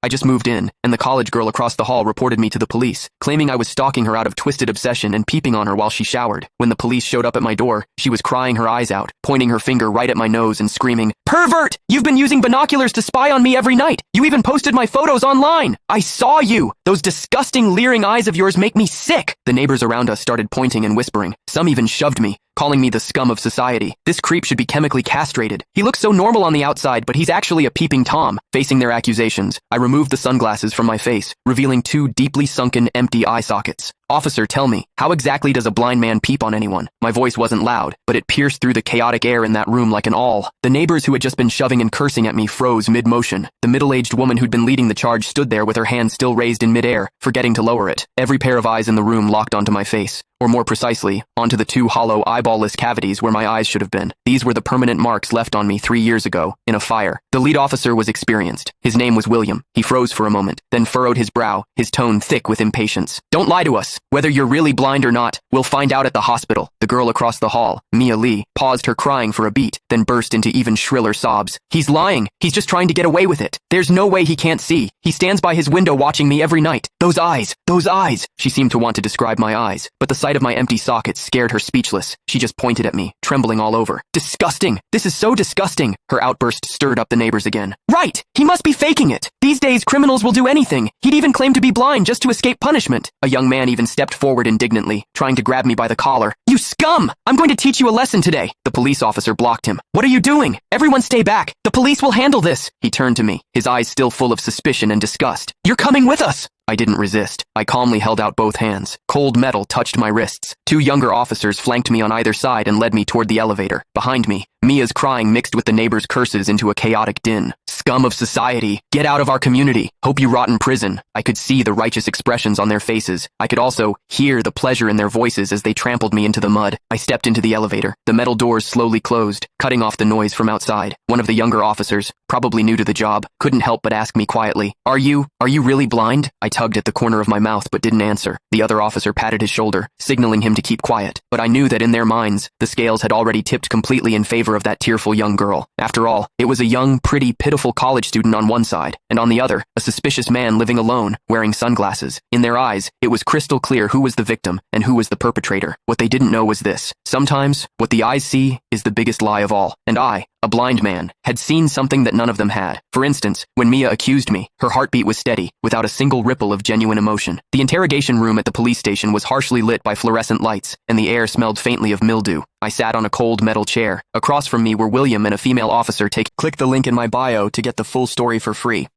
I just moved in, and the college girl across the hall reported me to the police, claiming I was stalking her out of twisted obsession and peeping on her while she showered. When the police showed up at my door, she was crying her eyes out, pointing her finger right at my nose and screaming, "Pervert! You've been using binoculars to spy on me every night! You even posted my photos online! I saw you! Those disgusting leering eyes of yours make me sick!" The neighbors around us started pointing and whispering. Some even shoved me, calling me the scum of society. This creep should be chemically castrated. He looks so normal on the outside, but he's actually a peeping Tom. Facing their accusations, I removed the sunglasses from my face, revealing two deeply sunken, empty eye sockets. "Officer, tell me, how exactly does a blind man peep on anyone?" My voice wasn't loud, but it pierced through the chaotic air in that room like an awl. The neighbors who had just been shoving and cursing at me froze mid-motion. The middle-aged woman who'd been leading the charge stood there with her hand still raised in mid-air, forgetting to lower it. Every pair of eyes in the room locked onto my face, or more precisely, onto the two hollow, eyeball-less cavities where my eyes should have been. These were the permanent marks left on me 3 years ago, in a fire. The lead officer was experienced. His name was William. He froze for a moment, then furrowed his brow, his tone thick with impatience. "Don't lie to us. Whether you're really blind or not, we'll find out at the hospital." The girl across the hall, Mia Lee, paused her crying for a beat, then burst into even shriller sobs. "He's lying. He's just trying to get away with it. There's no way he can't see. He stands by his window watching me every night. Those eyes, those eyes." She seemed to want to describe my eyes, but the sight of my empty sockets scared her speechless. She just pointed at me, trembling all over. "Disgusting! This is so disgusting!" Her outburst stirred up the neighbors again. "Right! He must be faking it! These days criminals will do anything. He'd even claim to be blind just to escape punishment." A young man even stepped forward indignantly, trying to grab me by the collar. "You scum! I'm going to teach you a lesson today." The police officer blocked him. "What are you doing? Everyone stay back! The police will handle this!" He turned to me, his eyes still full of suspicion and disgust. "You're coming with us!" I didn't resist. I calmly held out both hands. Cold metal touched my wrists. Two younger officers flanked me on either side and led me toward the elevator. Behind me, Mia's crying mixed with the neighbors' curses into a chaotic din. "Scum of society! Get out of our community! Hope you rot in prison!" I could see the righteous expressions on their faces. I could also hear the pleasure in their voices as they trampled me into the mud. I stepped into the elevator. The metal doors slowly closed, cutting off the noise from outside. One of the younger officers, probably new to the job, couldn't help but ask me quietly, Are you really blind?" I tugged at the corner of my mouth but didn't answer. The other officer patted his shoulder, signaling him to keep quiet. But I knew that in their minds, the scales had already tipped completely in favor of that tearful young girl. After all, it was a young, pretty, pitiful college student on one side, and on the other, a suspicious man living alone, wearing sunglasses. In their eyes, it was crystal clear who was the victim and who was the perpetrator. What they didn't know was this. Sometimes, what the eyes see is the biggest lie of all. And I, a blind man, had seen something that none of them had. For instance, when Mia accused me, her heartbeat was steady, without a single ripple of genuine emotion. The interrogation room at the police station was harshly lit by fluorescent lights, and the air smelled faintly of mildew. I sat on a cold metal chair. Across from me were William and a female officer. Click the link in my bio to get the full story for free.